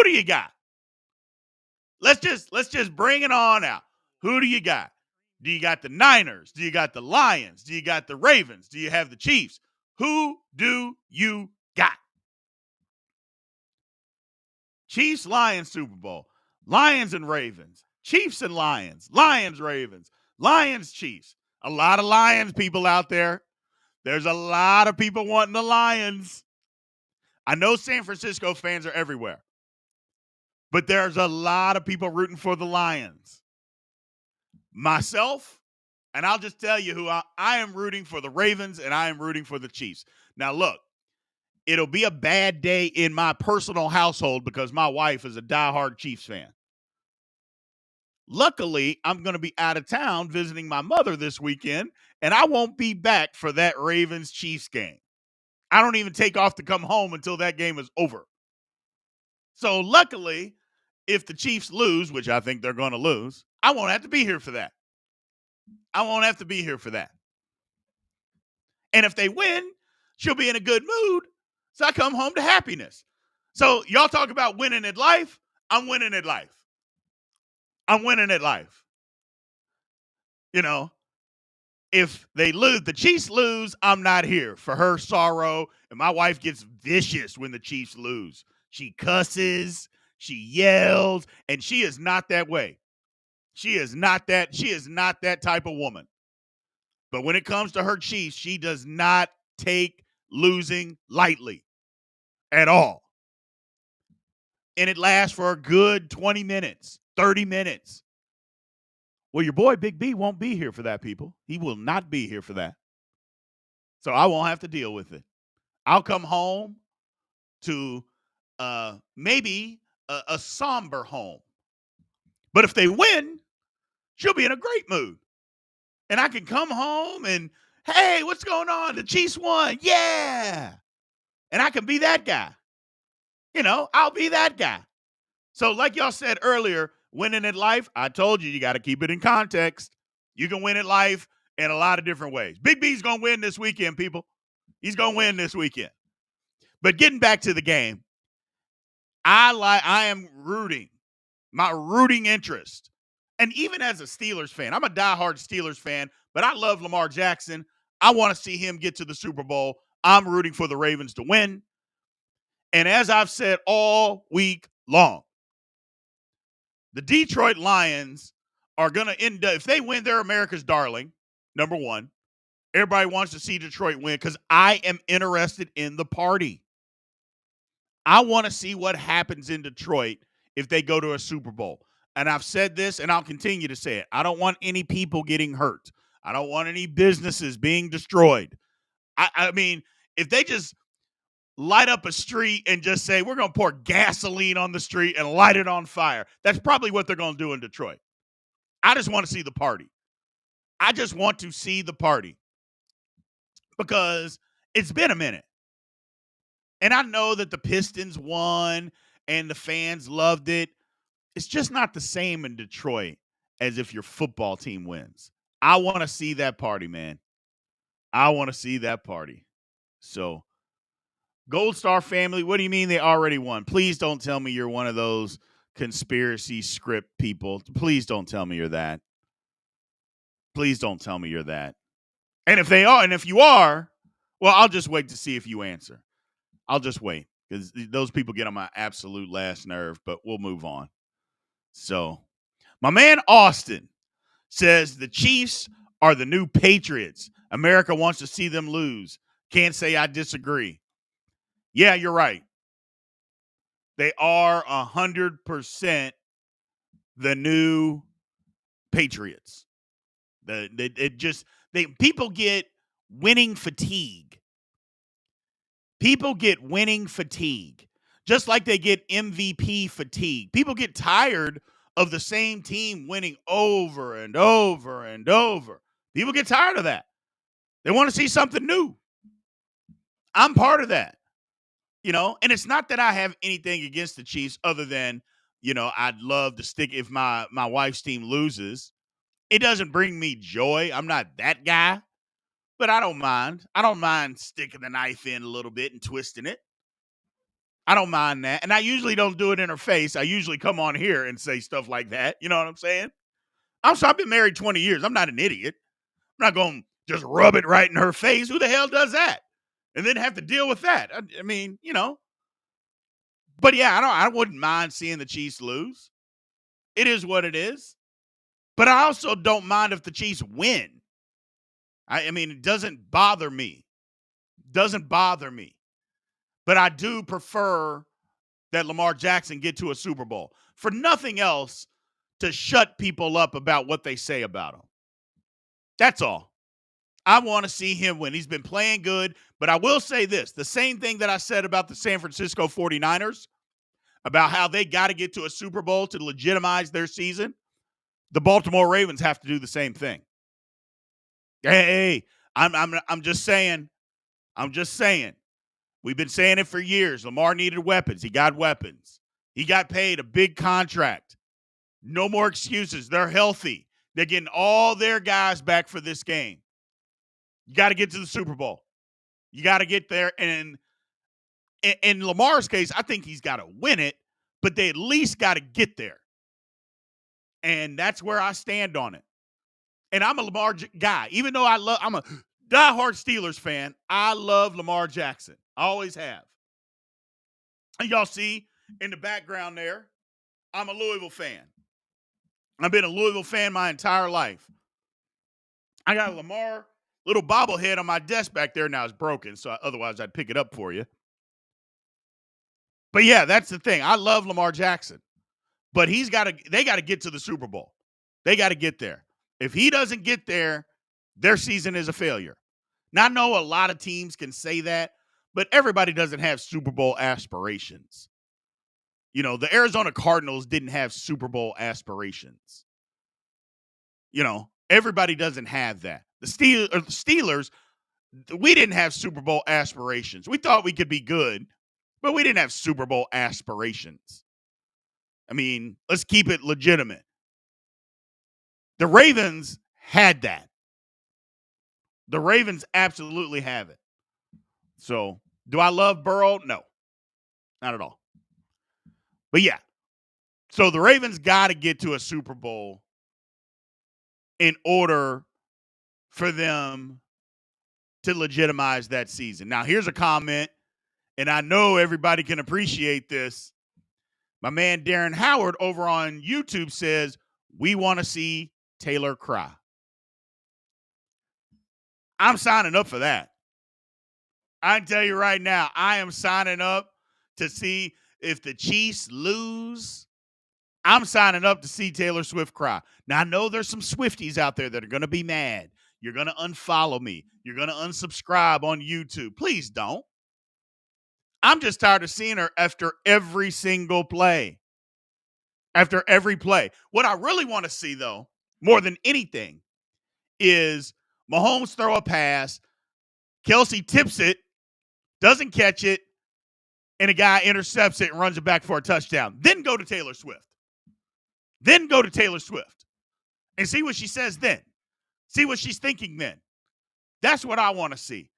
do you got? Let's just bring it on out. Who do you got? Do you got the Niners? Do you got the Lions? Do you got the Ravens? Do you have the Chiefs? Who do you got? Chiefs, Lions, Super Bowl. Lions and Ravens. Chiefs and Lions. Lions, Ravens. Lions, Chiefs. A lot of Lions people out there. There's a lot of people wanting the Lions. I know San Francisco fans are everywhere, but there's a lot of people rooting for the Lions. Myself, and I'll just tell you who I am rooting for the Ravens and I am rooting for the Chiefs. Now, look, it'll be a bad day in my personal household because my wife is a diehard Chiefs fan. Luckily, I'm going to be out of town visiting my mother this weekend, and I won't be back for that Ravens-Chiefs game. I don't even take off to come home until that game is over. So luckily, if the Chiefs lose, which I think they're going to lose, I won't have to be here for that. I won't have to be here for that. And if they win, she'll be in a good mood. So I come home to happiness. So y'all talk about winning at life. I'm winning at life. I'm winning at life. You know, if they lose, the Chiefs lose, I'm not here for her sorrow. And my wife gets vicious when the Chiefs lose. She cusses, she yells, and she is not that way. She is not that type of woman. But when it comes to her Chiefs, she does not take losing lightly at all. And it lasts for a good 20 minutes, 30 minutes. Well, your boy Big B won't be here for that, people. He will not be here for that. So I won't have to deal with it. I'll come home to maybe a somber home. But if they win, she'll be in a great mood. And I can come home and, hey, what's going on? The Chiefs won. Yeah. And I can be that guy. You know, I'll be that guy. So like y'all said earlier, winning at life, I told you got to keep it in context. You can win at life in a lot of different ways. Big B's going to win this weekend, people. He's going to win this weekend. But getting back to the game, I am rooting. My rooting interest. And even as a Steelers fan, I'm a diehard Steelers fan, but I love Lamar Jackson. I want to see him get to the Super Bowl. I'm rooting for the Ravens to win. And as I've said all week long, the Detroit Lions are going to end up, if they win, they're America's darling, number one. Everybody wants to see Detroit win because I am interested in the party. I want to see what happens in Detroit if they go to a Super Bowl. And I've said this, and I'll continue to say it. I don't want any people getting hurt. I don't want any businesses being destroyed. I mean, if they just light up a street and just say, we're going to pour gasoline on the street and light it on fire, that's probably what they're going to do in Detroit. I just want to see the party. I just want to see the party because it's been a minute. And I know that the Pistons won and the fans loved it. It's just not the same in Detroit as if your football team wins. I want to see that party, man. I want to see that party. So, Gold Star family, what do you mean they already won? Please don't tell me you're one of those conspiracy script people. Please don't tell me you're that. Please don't tell me you're that. And if they are, and if you are, well, I'll just wait to see if you answer. I'll just wait because those people get on my absolute last nerve, but we'll move on. So, my man Austin says the Chiefs are the new Patriots. America wants to see them lose. Can't say I disagree. Yeah, you're right. They are 100% the new Patriots. People get winning fatigue. People get winning fatigue, just like they get MVP fatigue. People get tired of the same team winning over and over and over. People get tired of that. They want to see something new. I'm part of that, you know, and it's not that I have anything against the Chiefs other than, you know, I'd love to stick if my wife's team loses. It doesn't bring me joy. I'm not that guy, but I don't mind. I don't mind sticking the knife in a little bit and twisting it. I don't mind that. And I usually don't do it in her face. I usually come on here and say stuff like that. You know what I'm saying? I've been married 20 years. I'm not an idiot. I'm not going to just rub it right in her face. Who the hell does that? And then have to deal with that. I mean, But yeah, I wouldn't mind seeing the Chiefs lose. It is what it is. But I also don't mind if the Chiefs win. I mean, it doesn't bother me. Doesn't bother me. But I do prefer that Lamar Jackson get to a Super Bowl. For nothing else, to shut people up about what they say about him. That's all. I want to see him win. He's been playing good, but I will say this, the same thing that I said about the San Francisco 49ers, about how they got to get to a Super Bowl to legitimize their season, the Baltimore Ravens have to do the same thing. Hey, I'm just saying. I'm just saying. We've been saying it for years. Lamar needed weapons. He got weapons. He got paid a big contract. No more excuses. They're healthy. They're getting all their guys back for this game. You got to get to the Super Bowl. You got to get there. And in Lamar's case, I think he's got to win it, but they at least got to get there. And that's where I stand on it. And I'm a Lamar guy. Even though I'm a diehard Steelers fan, I love Lamar Jackson. I always have. And y'all see in the background there, I'm a Louisville fan. I've been a Louisville fan my entire life. I got a Lamar little bobblehead on my desk back there. Now it's broken, so otherwise I'd pick it up for you. But yeah, that's the thing. I love Lamar Jackson. But they got to get to the Super Bowl. They got to get there. If he doesn't get there, their season is a failure. Now, I know a lot of teams can say that, but everybody doesn't have Super Bowl aspirations. The Arizona Cardinals didn't have Super Bowl aspirations. Everybody doesn't have that. The Steelers, we didn't have Super Bowl aspirations. We thought we could be good, but we didn't have Super Bowl aspirations. I mean, let's keep it legitimate. The Ravens had that. The Ravens absolutely have it. So, do I love Burrow? No, not at all. But yeah, so the Ravens got to get to a Super Bowl in order for them to legitimize that season. Now, here's a comment, and I know everybody can appreciate this. My man Darren Howard over on YouTube says, we want to see Taylor cry. I'm signing up for that. I can tell you right now, I am signing up to see if the Chiefs lose. I'm signing up to see Taylor Swift cry. Now, I know there's some Swifties out there that are going to be mad. You're going to unfollow me. You're going to unsubscribe on YouTube. Please don't. I'm just tired of seeing her after every single play. After every play. What I really want to see, though, more than anything, is Mahomes throw a pass, Kelsey tips it, doesn't catch it, and a guy intercepts it and runs it back for a touchdown. Then go to Taylor Swift. And see what she says then. See what she's thinking then. That's what I want to see.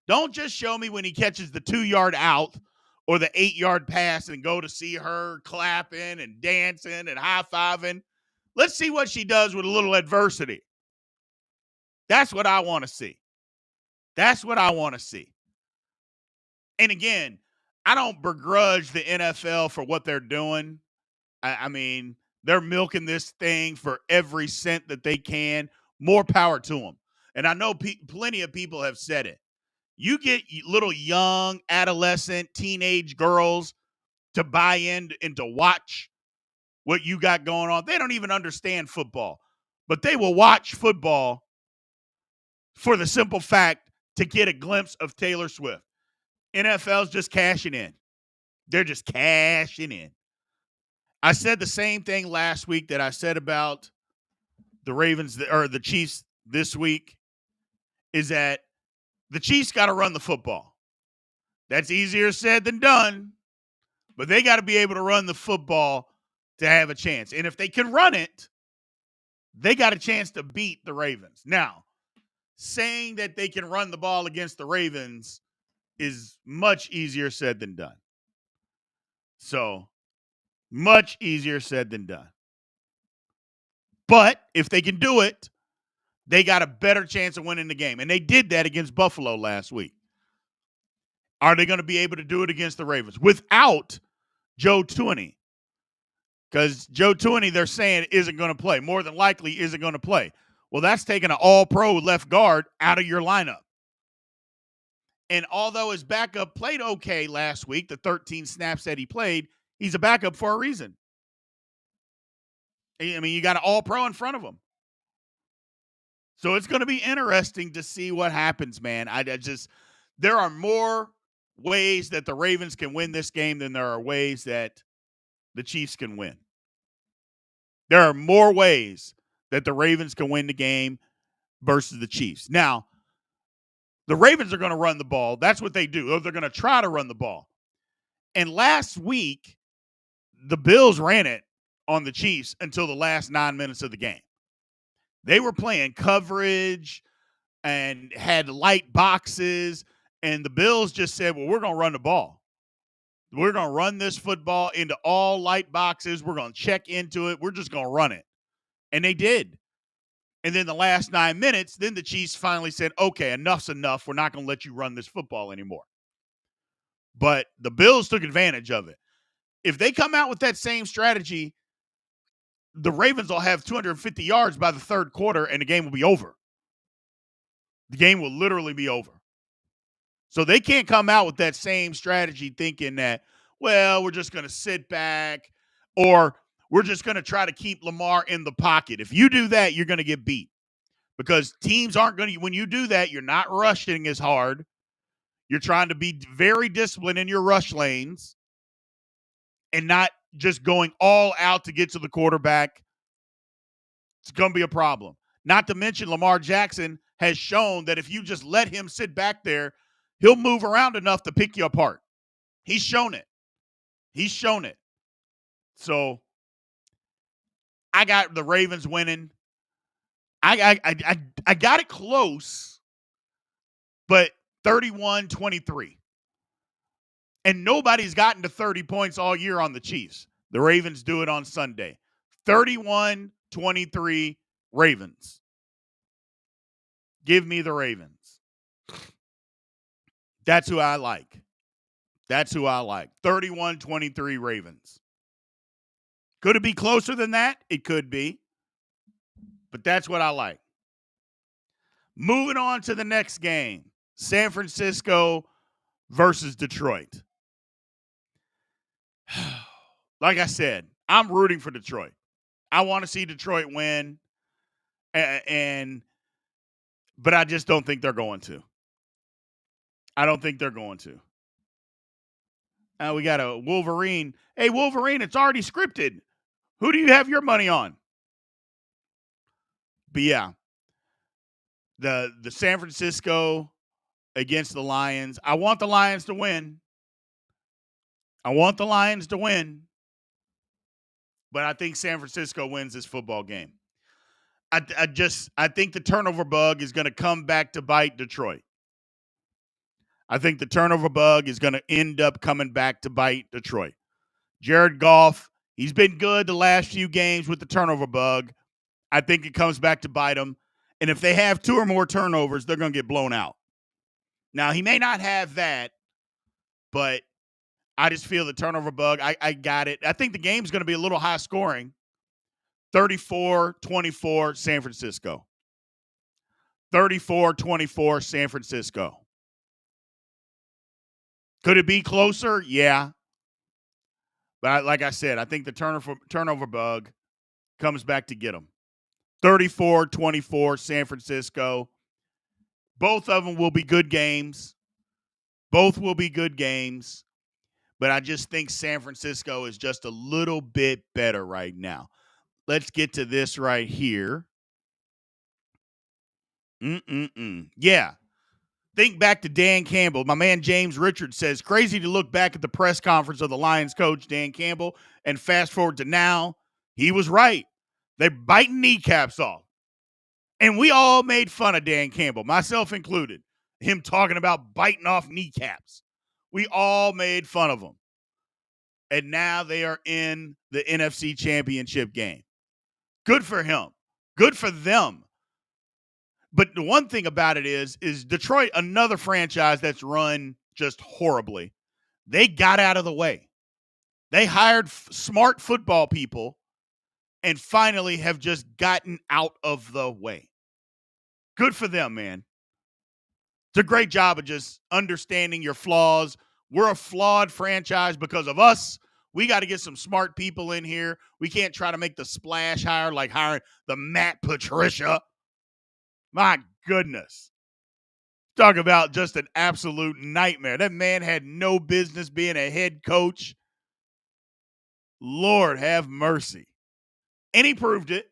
Don't just show me when he catches the 2-yard out or the 8-yard pass and go to see her clapping and dancing and high-fiving. Let's see what she does with a little adversity. That's what I want to see. That's what I want to see. And again, I don't begrudge the NFL for what they're doing. I mean, they're milking this thing for every cent that they can. More power to them. And I know plenty of people have said it. You get little young, adolescent, teenage girls to buy in and to watch what you got going on. They don't even understand football, but they will watch football for the simple fact to get a glimpse of Taylor Swift. NFL's just cashing in. They're just cashing in. I said the same thing last week that I said about the Ravens or the Chiefs this week, is that the Chiefs got to run the football. That's easier said than done, but they got to be able to run the football to have a chance. And if they can run it, they got a chance to beat the Ravens. Now, saying that they can run the ball against the Ravens is much easier said than done. So much easier said than done. But if they can do it, they got a better chance of winning the game. And they did that against Buffalo last week. Are they going to be able to do it against the Ravens without Joe Thuney? Because Joe Thuney, they're saying, isn't going to play. More than likely isn't going to play. Well, that's taking an all-pro left guard out of your lineup. And although his backup played okay last week, the 13 snaps that he played, he's a backup for a reason. I mean, you got an all-pro in front of him. So it's going to be interesting to see what happens, man. There are more ways that the Ravens can win this game than there are ways that the Chiefs can win. There are more ways that the Ravens can win the game versus the Chiefs. Now, the Ravens are going to run the ball. That's what they do. They're going to try to run the ball. And last week, the Bills ran it on the Chiefs until the last 9 minutes of the game. They were playing coverage and had light boxes, and the Bills just said, well, we're going to run the ball. We're going to run this football into all light boxes. We're going to check into it. We're just going to run it. And they did. And then the last 9 minutes, then the Chiefs finally said, okay, enough's enough. We're not going to let you run this football anymore. But the Bills took advantage of it. If they come out with that same strategy, the Ravens will have 250 yards by the third quarter, and the game will be over. The game will literally be over. So they can't come out with that same strategy thinking that, well, we're just going to sit back or we're just going to try to keep Lamar in the pocket. If you do that, you're going to get beat because teams aren't going to – when you do that, you're not rushing as hard. You're trying to be very disciplined in your rush lanes and not just going all out to get to the quarterback. It's going to be a problem. Not to mention Lamar Jackson has shown that if you just let him sit back there, he'll move around enough to pick you apart. He's shown it. He's shown it. So I got the Ravens winning. I got it close, but 31-23. And nobody's gotten to 30 points all year on the Chiefs. The Ravens do it on Sunday. 31-23 Ravens. Give me the Ravens. That's who I like. That's who I like. 31-23 Ravens. Could it be closer than that? It could be. But that's what I like. Moving on to the next game. San Francisco versus Detroit. Like I said, I'm rooting for Detroit. I want to see Detroit win. But I just don't think they're going to. I don't think they're going to. We got a Wolverine. Hey, Wolverine, it's already scripted. Who do you have your money on? But yeah, the San Francisco against the Lions. I want the Lions to win. But I think San Francisco wins this football game. I think the turnover bug is going to come back to bite Detroit. I think the turnover bug is going to end up coming back to bite Detroit. Jared Goff, he's been good the last few games with the turnover bug. I think it comes back to bite him. And if they have 2 or more turnovers, they're going to get blown out. Now, he may not have that, but I just feel the turnover bug. I got it. I think the game's going to be a little high scoring. 34-24 San Francisco. 34-24 San Francisco. Could it be closer? Yeah. But like I said, I think the turnover bug comes back to get them. 34-24 San Francisco. Both of them will be good games. But I just think San Francisco is just a little bit better right now. Let's get to this right here. Yeah. Think back to Dan Campbell. My man James Richards says, crazy to look back at the press conference of the Lions coach, Dan Campbell, and fast forward to now. He was right. They're biting kneecaps off. And we all made fun of Dan Campbell, myself included, him talking about biting off kneecaps. We all made fun of him. And now they are in the NFC Championship game. Good for him. Good for them. But the one thing about it is Detroit, another franchise that's run just horribly. They got out of the way. They hired smart football people and finally have just gotten out of the way. Good for them, man. It's a great job of just understanding your flaws. We're a flawed franchise because of us. We got to get some smart people in here. We can't try to make the splash hire like hiring the Matt Patricia. My goodness. Talk about just an absolute nightmare. That man had no business being a head coach. Lord have mercy. And he proved it.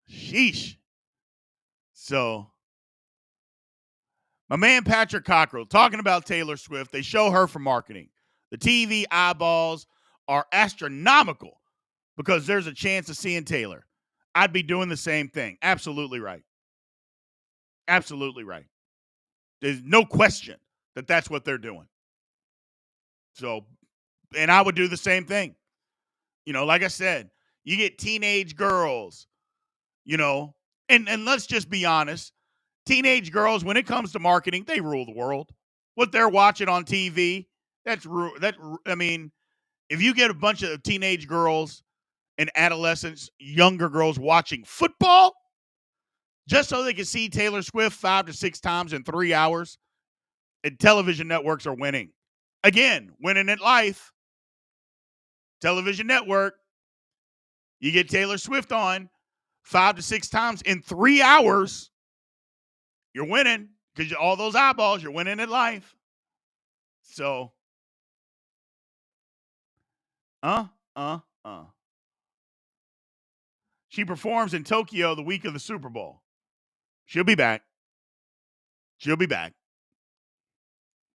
Sheesh. So, my man Patrick Cockrell talking about Taylor Swift. They show her for marketing. The TV eyeballs are astronomical because there's a chance of seeing Taylor. I'd be doing the same thing. Absolutely right. Absolutely right. There's no question that that's what they're doing. So, and I would do the same thing. You know, like I said, you get teenage girls, you know, and let's just be honest. Teenage girls, when it comes to marketing, they rule the world. What they're watching on TV, I mean, if you get a bunch of teenage girls and adolescents, younger girls watching football, just so they can see Taylor Swift 5 to 6 times in 3 hours, and television networks are winning. Again, winning at life. Television network, you get Taylor Swift on 5 to 6 times in 3 hours, you're winning because all those eyeballs, you're winning at life. So, She performs in Tokyo the week of the Super Bowl. She'll be back.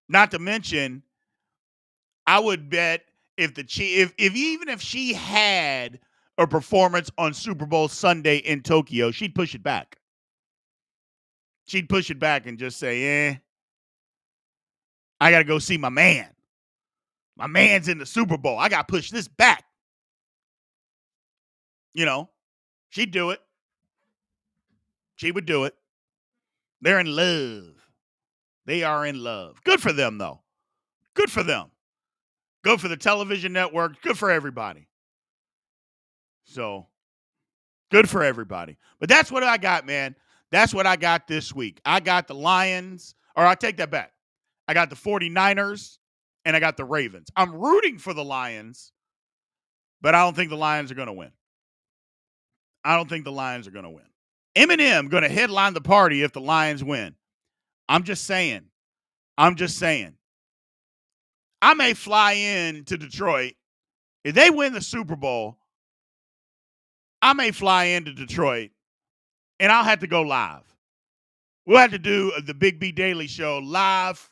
Not to mention, I would bet if even if she had a performance on Super Bowl Sunday in Tokyo, she'd push it back. She'd push it back and just say, I got to go see my man. My man's in the Super Bowl. I got to push this back. You know, she'd do it. She would do it. They're in love. They are in love. Good for them, though. Good for them. Good for the television network. Good for everybody. So, good for everybody. But that's what I got, man. That's what I got this week. I got the Lions, or I take that back. I got the 49ers, and I got the Ravens. I'm rooting for the Lions, but I don't think the Lions are going to win. Eminem going to headline the party if the Lions win. I'm just saying. I may fly in to Detroit. If they win the Super Bowl, I may fly into Detroit, and I'll have to go live. We'll have to do the Big B Daily Show live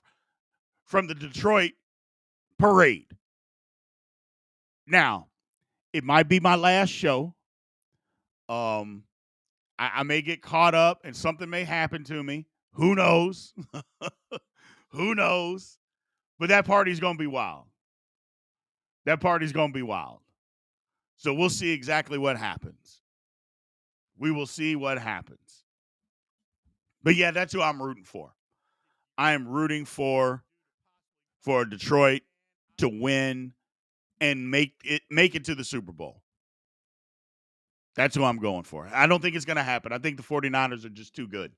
from the Detroit parade. Now, it might be my last show. I may get caught up and something may happen to me. Who knows? Who knows? But that party's going to be wild. So we'll see exactly what happens. We will see what happens. But yeah, that's who I'm rooting for. I am rooting for Detroit to win and make it to the Super Bowl. That's who I'm going for. I don't think it's going to happen. I think the 49ers are just too good.